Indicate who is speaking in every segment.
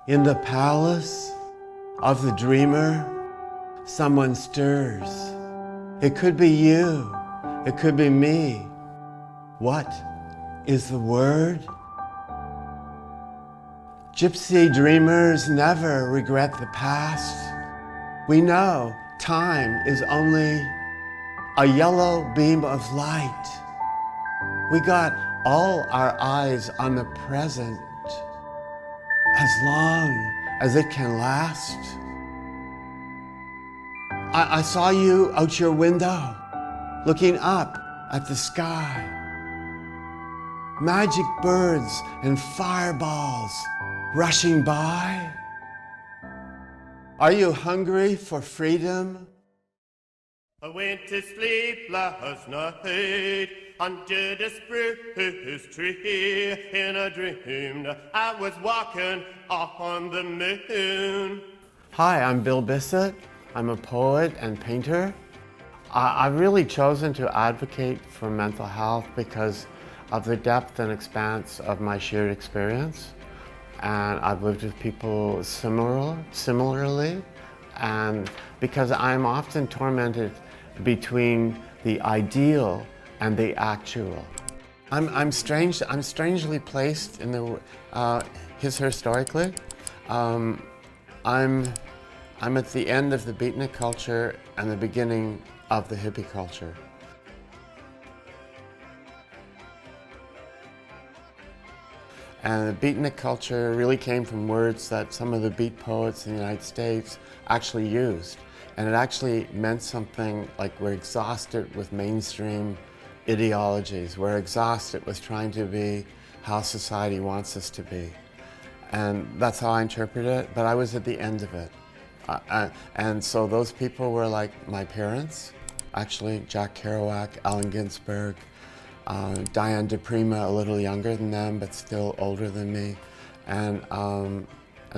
Speaker 1: In the palace of the dreamer, someone stirs. It could be you, it could be me. What is the word? Gypsy dreamers never regret the past. We know time is only a yellow beam of light. We got all our eyes on the present, as long as it can last. I saw you out your window, looking up at the sky. Magic birds and fireballs rushing by. Are you hungry for freedom?
Speaker 2: I went to sleep last night under the spruce tree, and I dreamed I was walking on the moon.
Speaker 1: Hi, I'm Bill Bissett. I'm a poet and painter. I've really chosen to advocate for mental health because of the depth and expanse of my shared experience. And I've lived with people similarly, and because I'm often tormented between the ideal and the actual. I'm strangely placed in the historically. I'm at the end of the beatnik culture and the beginning of the hippie culture. And the beatnik culture really came from words that some of the beat poets in the United States actually used. And it actually meant something like we're exhausted with mainstream ideologies. We're exhausted with trying to be how society wants us to be. And that's how I interpret it, but I was at the end of it. And so those people were like my parents, actually, Jack Kerouac, Allen Ginsberg, Diane DePrima, a little younger than them, but still older than me, and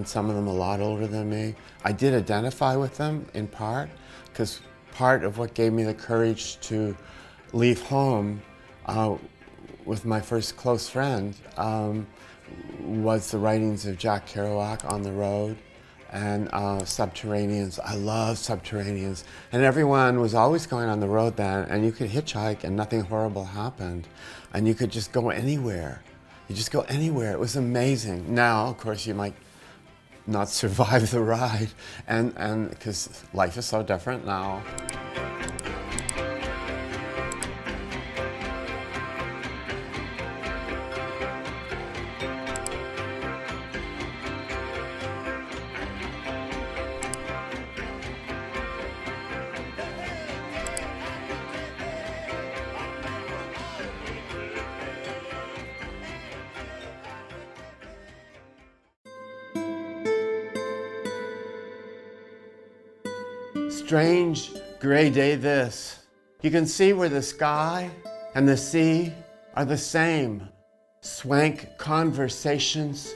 Speaker 1: some of them a lot older than me. I did identify with them in part, because part of what gave me the courage to leave home with my first close friend was the writings of Jack Kerouac, On the Road, and Subterraneans. I love Subterraneans. And everyone was always going on the road then, and you could hitchhike and nothing horrible happened. And you could just go anywhere. You just go anywhere. It was amazing. Now, of course, you might not survive the ride, and because life is so different now. Strange gray day this. You can see where the sky and the sea are the same. Swank conversations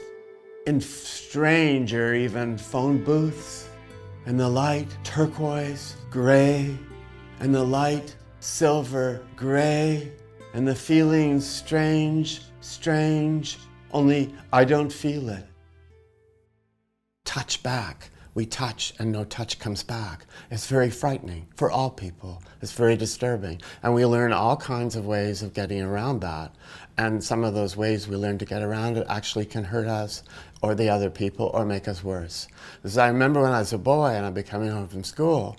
Speaker 1: in strange or even phone booths. And the light turquoise gray, and the light silver gray, and the feeling's strange, only I don't feel it. Touch back. We touch and no touch comes back. It's very frightening for all people. It's very disturbing. And we learn all kinds of ways of getting around that. And some of those ways we learn to get around it actually can hurt us or the other people or make us worse. Because I remember when I was a boy and I'd be coming home from school,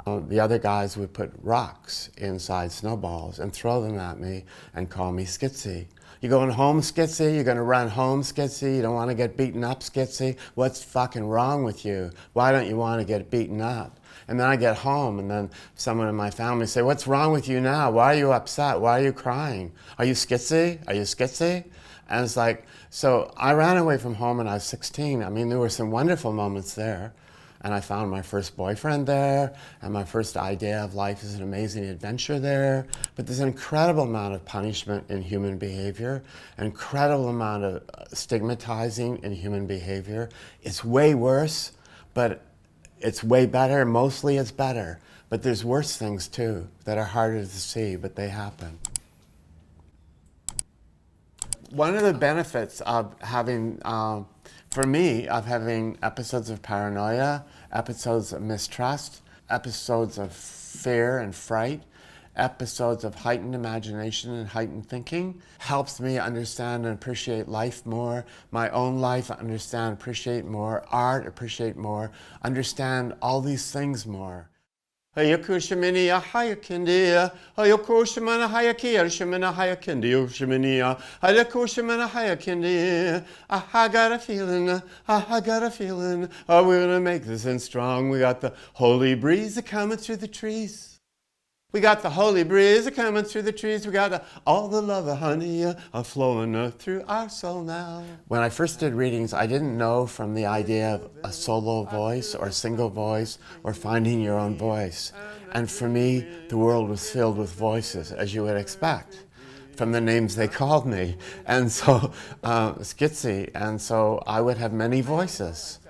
Speaker 1: the other guys would put rocks inside snowballs and throw them at me and call me Skitsy. You going home, Skitsy? You're gonna run home, Skitsy? You don't wanna get beaten up, Skitsy? What's fucking wrong with you? Why don't you wanna get beaten up? And then I get home and then someone in my family say, what's wrong with you now? Why are you upset? Why are you crying? Are you Skitsy? Are you Skitsy? And it's like, so I ran away from home when I was 16. I mean, there were some wonderful moments there. And I found my first boyfriend there, and my first idea of life is an amazing adventure there. But there's an incredible amount of punishment in human behavior, an incredible amount of stigmatizing in human behavior. It's way worse, but it's way better. Mostly it's better. But there's worse things too that are harder to see, but they happen. One of the benefits of having, for me, of having episodes of paranoia, episodes of mistrust, episodes of fear and fright, episodes of heightened imagination and heightened thinking, helps me understand and appreciate life more, my own life, understand, appreciate more, art, appreciate more, understand all these things more. Hayakushiminia hayakindia, Hayakushimana hayakia, Shimana hayakindia, Shiminia, Hayakushimana hayakindia. I got a feeling, I got a feeling, oh, we're gonna make this thing strong. We got the holy breeze coming through the trees. We got the holy breeze coming through the trees. We got all the love of honey flowing through our soul now. When I first did readings, I didn't know from the idea of a solo voice or a single voice or finding your own voice. And for me, the world was filled with voices, as you would expect, from the names they called me. And so, it's Gypsy. And so I would have many voices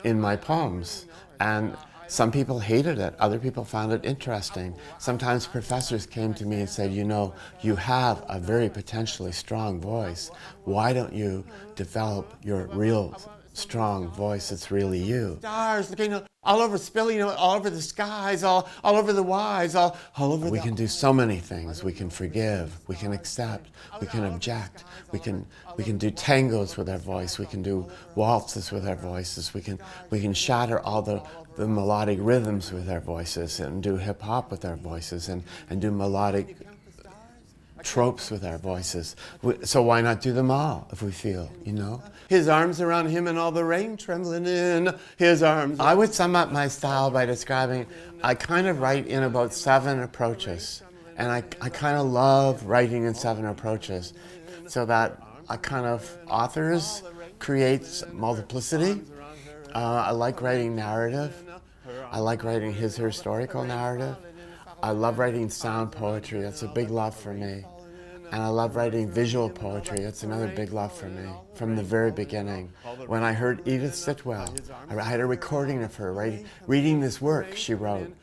Speaker 1: in my poems. And some people hated it, other people found it interesting. Sometimes professors came to me and said, you know, you have a very potentially strong voice. Why don't you develop your real strong voice that's really you? Stars, you know, all over spilling, you know, all over the skies, all over the wise, all over. We can do so many things. We can forgive, we can accept, we can object, we can do tangos with our voice, we can do waltzes with our voices, we can shatter all the melodic rhythms with our voices and do hip hop with our voices and do melodic tropes with our voices. So why not do them all if we feel, you know? His arms around him and all the rain trembling in his arms. I would sum up my style by describing, I kind of write in about 7 approaches. And I kind of love writing in 7 approaches. So that I kind of, authors creates multiplicity. I like writing narrative. I like writing his historical narrative. I love writing sound poetry. That's a big love for me. And I love writing visual poetry. That's another big love for me. From the very beginning. When I heard Edith Sitwell, I had a recording of her reading this work she wrote.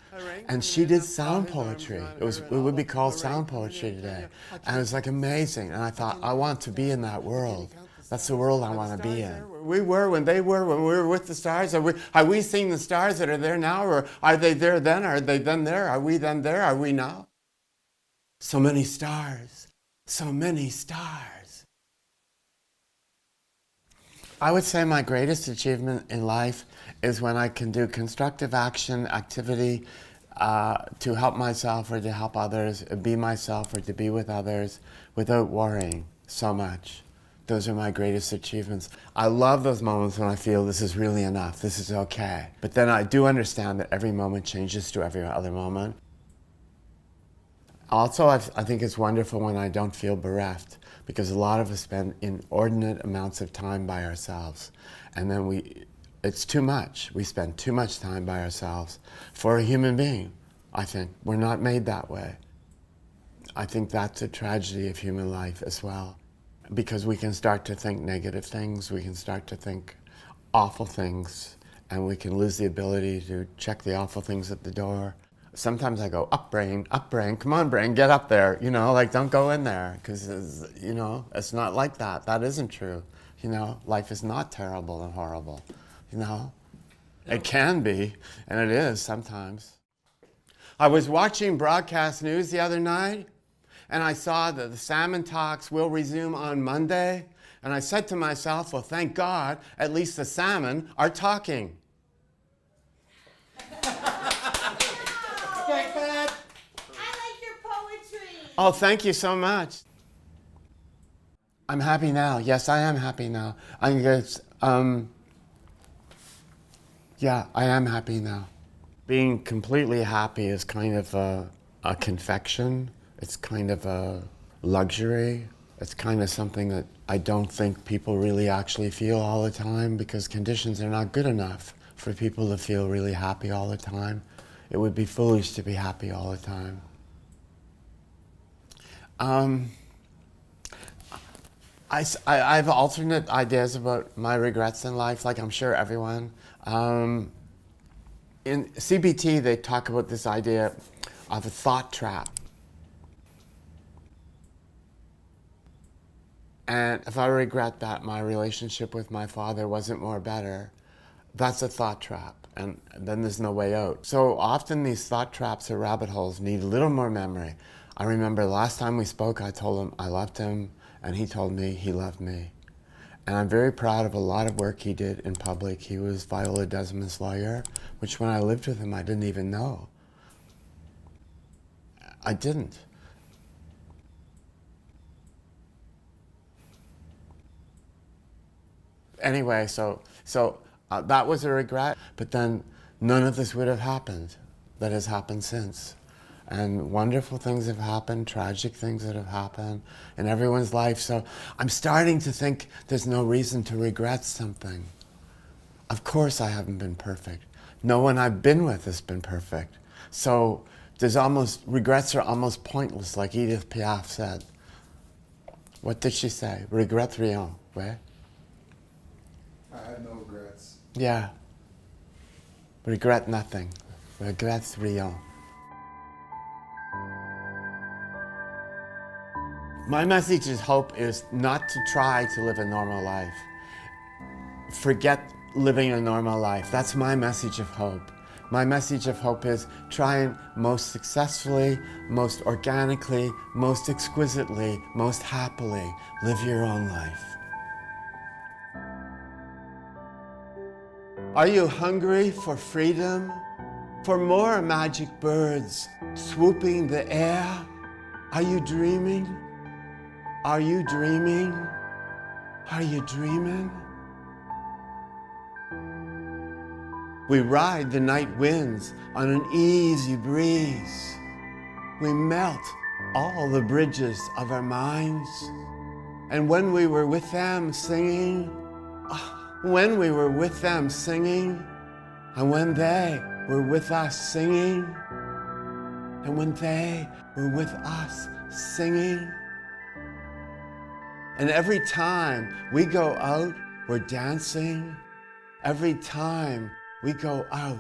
Speaker 1: And she did sound poetry. It would be called sound poetry today. And it was like amazing. And I thought, I want to be in that world. That's the world I want to be in. We were when we were with the stars. Are we seeing the stars that are there now? Or are they there then? Are they then there? Are we then there? Are we now? So many stars. So many stars. I would say my greatest achievement in life is when I can do constructive action, activity, to help myself or to help others, be myself or to be with others without worrying so much. Those are my greatest achievements. I love those moments when I feel this is really enough, this is okay. But then I do understand that every moment changes to every other moment. Also, I think it's wonderful when I don't feel bereft, because a lot of us spend inordinate amounts of time by ourselves. And then it's too much. We spend too much time by ourselves for a human being, I think. We're not made that way. I think that's a tragedy of human life as well. Because we can start to think negative things, we can start to think awful things, and we can lose the ability to check the awful things at the door. Sometimes I go, up brain, come on brain, get up there, you know, like don't go in there, because, you know, it's not like that. That isn't true, you know. Life is not terrible and horrible, you know. It can be, and it is sometimes. I was watching broadcast news the other night, and I saw that the salmon talks will resume on Monday. And I said to myself, well, thank God, at least the salmon are talking.
Speaker 3: I like your poetry.
Speaker 1: Oh, thank you so much. I'm happy now. Yes, I am happy now. Yeah, I am happy now. Being completely happy is kind of a confection. It's kind of a luxury. It's kind of something that I don't think people really actually feel all the time, because conditions are not good enough for people to feel really happy all the time. It would be foolish to be happy all the time. I have alternate ideas about my regrets in life, like I'm sure everyone. In CBT, they talk about this idea of a thought trap. And if I regret that my relationship with my father wasn't more better, that's a thought trap, and then there's no way out. So often these thought traps or rabbit holes need a little more memory. I remember the last time we spoke, I told him I loved him, and he told me he loved me. And I'm very proud of a lot of work he did in public. He was Viola Desmond's lawyer, which when I lived with him, I didn't even know. I didn't. Anyway, so that was a regret, but then none of this would have happened that has happened since. And wonderful things have happened, tragic things that have happened in everyone's life. So I'm starting to think there's no reason to regret something. Of course I haven't been perfect. No one I've been with has been perfect. So regrets are almost pointless, like Edith Piaf said. What did she say? Regret rien, ouais?
Speaker 4: I had no regrets.
Speaker 1: Yeah. Regret nothing. Regrets rien. My message of hope is not to try to live a normal life. Forget living a normal life. That's my message of hope. My message of hope is try and most successfully, most organically, most exquisitely, most happily live your own life. Are you hungry for freedom? For more magic birds swooping the air? Are you dreaming? Are you dreaming? Are you dreaming? We ride the night winds on an easy breeze. We melt all the bridges of our minds. And when we were with them singing, when we were with them singing, and when they were with us singing, and when they were with us singing, and every time we go out, we're dancing. Every time we go out,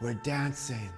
Speaker 1: we're dancing.